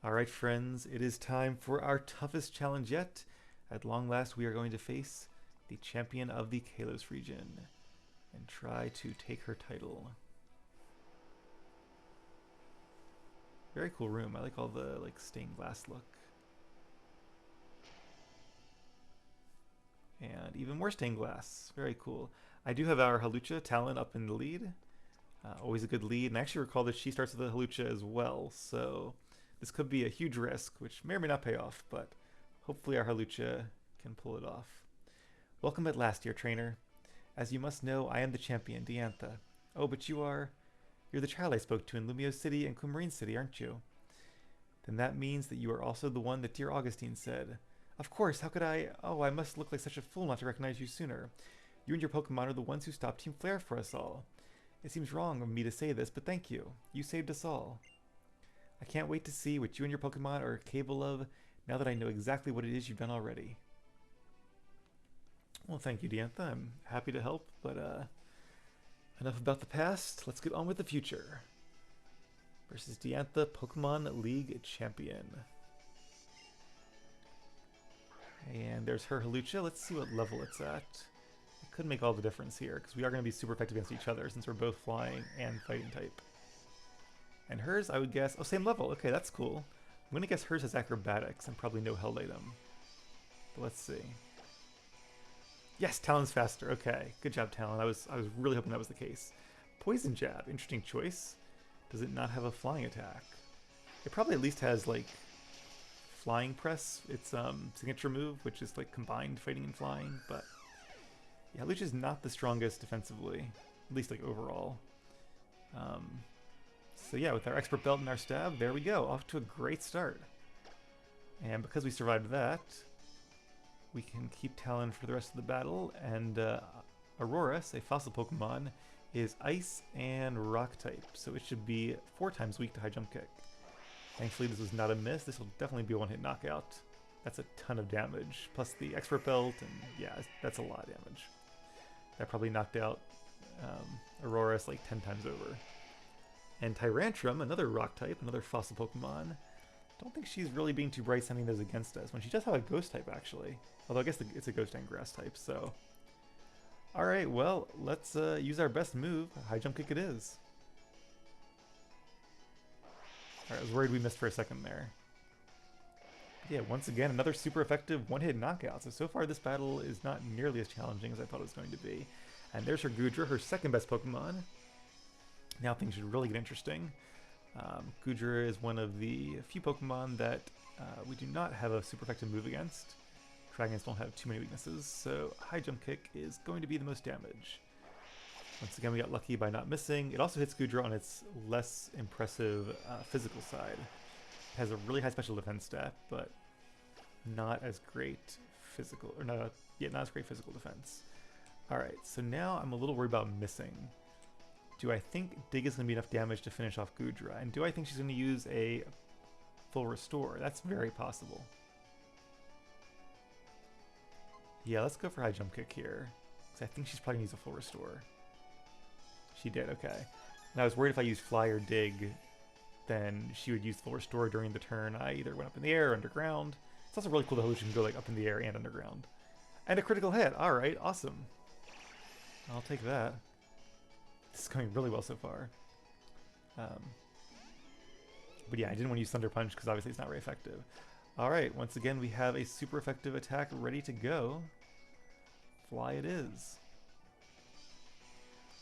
Alright friends, it is time for our toughest challenge yet. At long last we are going to face the champion of the Kalos region and try to take her title. Very cool room. I like all the stained glass look. And even more stained glass. Very cool. I do have our Halucha Talon up in the lead. Always a good lead. And I actually recall that she starts with the Halucha as well, so this could be a huge risk, which may or may not pay off, but hopefully our Halucha can pull it off. Welcome at last, dear trainer. As you must know, I am the champion, Diantha. Oh, but you're the child I spoke to in Lumio City and Coumarine City, aren't you? Then that means that you are also the one that dear Augustine said. Of course, how could I? Oh, I must look like such a fool not to recognize you sooner. You and your Pokemon are the ones who stopped Team Flare for us all. It seems wrong of me to say this, but thank you. You saved us all. I can't wait to see what you and your Pokemon are capable of now that I know exactly what it is you've done already. Well, thank you, Diantha. I'm happy to help, but enough about the past. Let's get on with the future. Versus Diantha, Pokemon League Champion. And there's her Halucha. Let's see what level it's at. It could make all the difference here, because we are going to be super effective against each other since we're both flying and fighting type. And hers, I would guess... Oh, same level. Okay, that's cool. I'm going to guess hers has acrobatics and probably no held item. But let's see. Yes, Talon's faster. Okay, good job, Talon. I was really hoping that was the case. Poison Jab. Interesting choice. Does it not have a flying attack? It probably at least has, like, Flying Press. Its signature move, which is, like, combined fighting and flying. But, yeah, Lucha's not the strongest defensively. At least, like, overall. So yeah, with our Expert Belt and our Stab, there we go. Off to a great start. And because we survived that, we can keep Talon for the rest of the battle. And Auroras, a fossil Pokemon, is Ice and Rock type. So it should be 4 times weak to High Jump Kick. Thankfully this was not a miss. This will definitely be a one-hit knockout. That's a ton of damage. Plus the Expert Belt, and yeah, that's a lot of damage. That probably knocked out Auroras like 10 times over. And Tyrantrum, another rock type, another fossil Pokemon. Don't think she's really being too bright sending those against us, when she does have a ghost type actually. Although I guess it's a ghost and grass type, so. Alright, well, let's use our best move. High Jump Kick it is. Alright, I was worried we missed for a second there. Yeah, once again, another super effective one-hit knockout. So far this battle is not nearly as challenging as I thought it was going to be. And there's her Goodra, her second best Pokemon. Now things should really get interesting. Goodra is one of the few Pokemon that we do not have a super effective move against. Dragons don't have too many weaknesses, so High Jump Kick is going to be the most damage. Once again, we got lucky by not missing. It also hits Goodra on its less impressive physical side. It has a really high special defense stat, but not as great physical, or not as great physical defense. Alright, so now I'm a little worried about missing. Do I think Dig is going to be enough damage to finish off Goodra? And do I think she's going to use a full restore? That's very possible. Yeah, let's go for High Jump Kick here. Because I think she's probably going to use a full restore. She did, okay. And I was worried if I used Fly or Dig, then she would use full restore during the turn. I either went up in the air or underground. It's also really cool that she can go like up in the air and underground. And a critical hit! Alright, awesome. I'll take that. This is going really well so far. But yeah, I didn't want to use Thunder Punch because obviously it's not very effective. Alright, once again we have a super effective attack ready to go. Fly it is.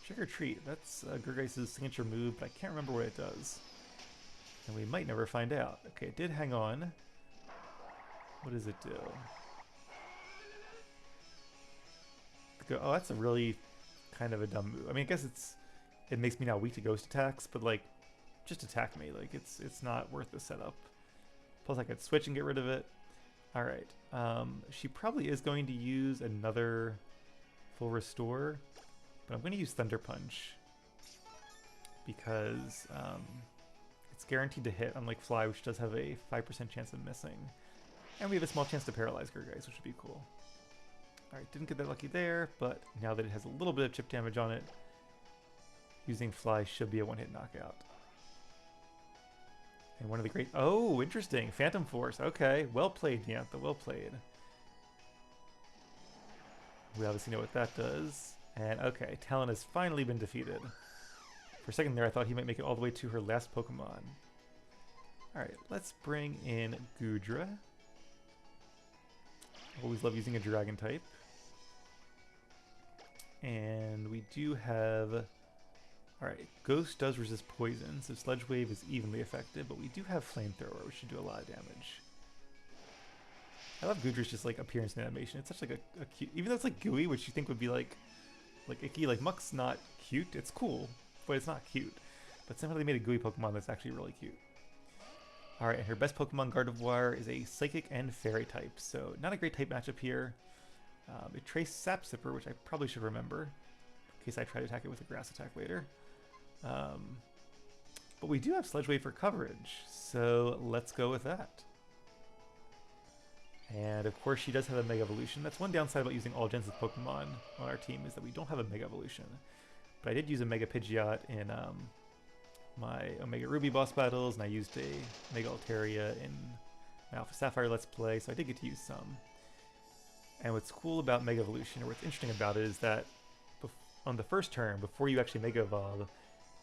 Trick or Treat, that's Gurgeis's signature move, but I can't remember what it does. And we might never find out. Okay, it did hang on. What does it do? Oh, that's a really kind of a dumb move. I mean, I guess it makes me now weak to ghost attacks, but like, just attack me. Like, it's not worth the setup. Plus, I could switch and get rid of it. All right. She probably is going to use another full restore, but I'm going to use Thunder Punch because it's guaranteed to hit, unlike Fly, which does have a 5% chance of missing. And we have a small chance to paralyze Gurgeis, which would be cool. Alright, didn't get that lucky there, but now that it has a little bit of chip damage on it, using Fly should be a one-hit knockout. And one of the great... Oh, interesting. Phantom Force. Okay. Well played, Diantha. Well played. We obviously know what that does. And okay, Talon has finally been defeated. For a second there, I thought he might make it all the way to her last Pokemon. Alright, let's bring in Goodra. Always love using a Dragon type. And we do have... Alright, Ghost does resist poison, so Sludge Wave is evenly effective, but we do have Flamethrower, which should do a lot of damage. I love Goodra's just like appearance and animation. It's such like a cute... Even though it's like gooey, which you think would be like icky, like Muck's not cute. It's cool, but it's not cute. But somehow they made a gooey Pokemon that's actually really cute. Alright, and her best Pokemon, Gardevoir, is a Psychic and Fairy type, so not a great type matchup here. It traced Sap Sipper, which I probably should remember, in case I try to attack it with a Grass attack later. But we do have Sludge Wave for coverage, so let's go with that. And of course she does have a Mega Evolution. That's one downside about using all gens of Pokemon on our team, is that we don't have a Mega Evolution. But I did use a Mega Pidgeot in my Omega Ruby boss battles, and I used a Mega Altaria in my Alpha Sapphire Let's Play, so I did get to use some. And what's cool about Mega Evolution, or what's interesting about it, is that on the first turn, before you actually Mega Evolve,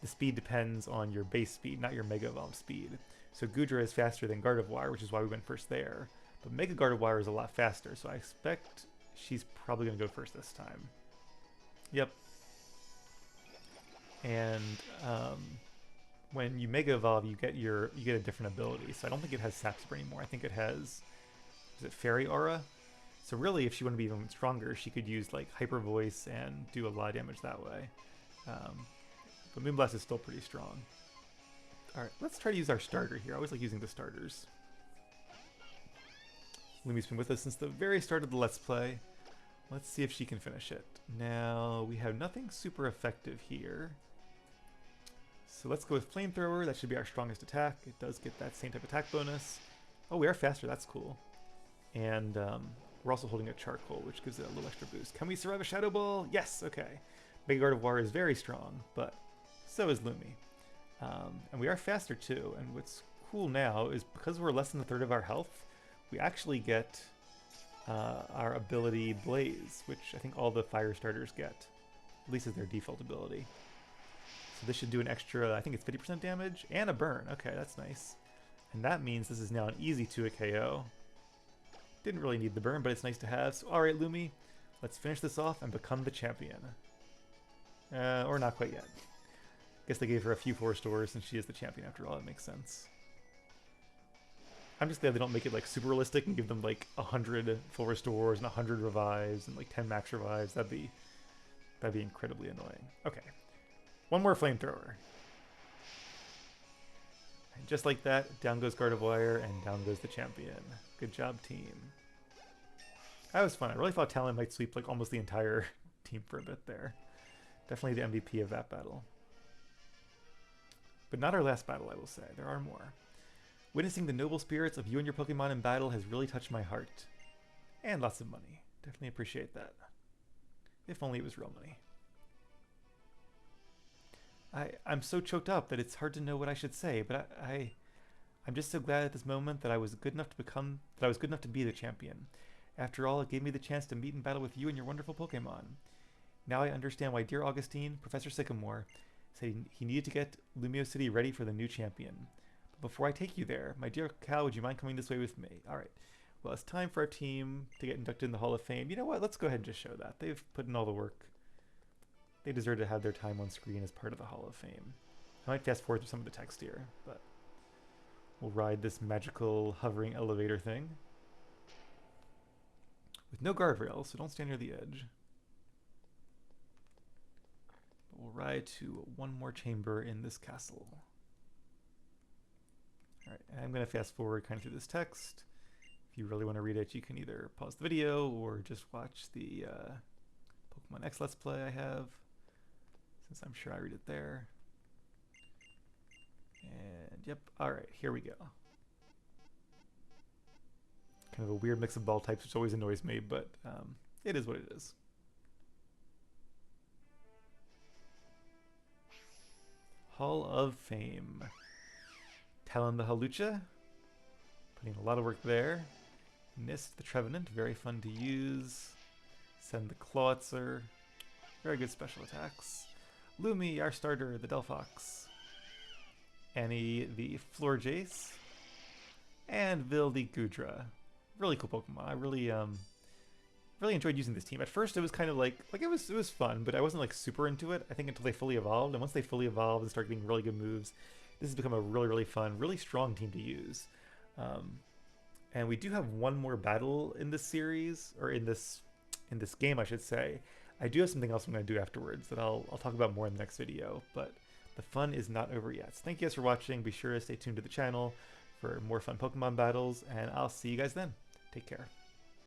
the speed depends on your base speed, not your Mega Evolve speed. So Goodra is faster than Gardevoir, which is why we went first there. But Mega Gardevoir is a lot faster, so I expect she's probably going to go first this time. Yep. And when you Mega Evolve, you get a different ability. So I don't think it has Sap Sipper anymore. I think it has, is it Fairy Aura? So really, if she wanted to be even stronger, she could use like Hyper Voice and do a lot of damage that way. But Moonblast is still pretty strong. Alright, let's try to use our starter here. I always like using the starters. Lumi's been with us since the very start of the Let's Play. Let's see if she can finish it. Now, we have nothing super effective here. So let's go with Flamethrower. That should be our strongest attack. It does get that same type of attack bonus. Oh, we are faster. That's cool. And we're also holding a Charcoal, which gives it a little extra boost. Can we survive a Shadow Ball? Yes, okay. Mega Gardevoir is very strong, but so is Lumi. And we are faster too, and what's cool now is because we're less than a third of our health, we actually get our ability Blaze, which I think all the fire starters get, at least as their default ability. So this should do an extra, I think it's 50% damage, and a burn. Okay, that's nice. And that means this is now an easy 2-hit KO. Didn't really need the burn, but it's nice to have. So alright, Lumi, let's finish this off and become the champion. Or not quite yet. Guess they gave her a few 4-stores since she is the champion after all. That makes sense. I'm just glad they don't make it like super realistic and give them like 100 full restores and 100 revives and like 10 max revives. That'd be incredibly annoying. Okay, one more Flamethrower. And just like that, down goes Gardevoir and down goes the champion. Good job, team. That was fun. I really thought Talon might sweep like almost the entire team for a bit there. Definitely the MVP of that battle. But not our last battle, I will say. There are more. Witnessing the noble spirits of you and your Pokemon in battle has really touched my heart. And lots of money. Definitely appreciate that. If only it was real money. I'm so choked up that it's hard to know what I should say, but I'm just so glad at this moment that I was good enough to be the champion. After all, it gave me the chance to meet and battle with you and your wonderful Pokemon. Now I understand why dear Augustine, Professor Sycamore, said he needed to get Lumio City ready for the new champion. But before I take you there, my dear Cal, would you mind coming this way with me? Alright, well, it's time for our team to get inducted in the Hall of Fame. You know what, let's go ahead and just show that. They've put in all the work. They deserve to have their time on screen as part of the Hall of Fame. I might fast forward through some of the text here, but we'll ride this magical hovering elevator thing. With no guardrails, so don't stand near the edge. We'll ride to one more chamber in this castle. Alright, I'm going to fast forward kind of through this text. If you really want to read it, you can either pause the video or just watch the Pokemon X Let's Play I have, since I'm sure I read it there. And yep, alright, here we go. Kind of a weird mix of ball types, which always annoys me, but it is what it is. Hall of Fame. Talon the Halucha, putting in a lot of work there. Nist the Trevenant, very fun to use. Send the Clawitzer, very good special attacks. Lumi, our starter, the Delphox. Annie the Floor Jace. And Vil the Gudra. Really cool Pokemon. I really enjoyed using this team. At first it was kind of like it was fun, but I wasn't like super into it, I think, until they fully evolved. And once they fully evolved and started getting really good moves, this has become a really, really fun, really strong team to use. And we do have one more battle in this series, or in this game, I should say. I do have something else I'm going to do afterwards that I'll talk about more in the next video, but the fun is not over yet. So thank you guys for watching. Be sure to stay tuned to the channel for more fun Pokemon battles, and I'll see you guys then. Take care.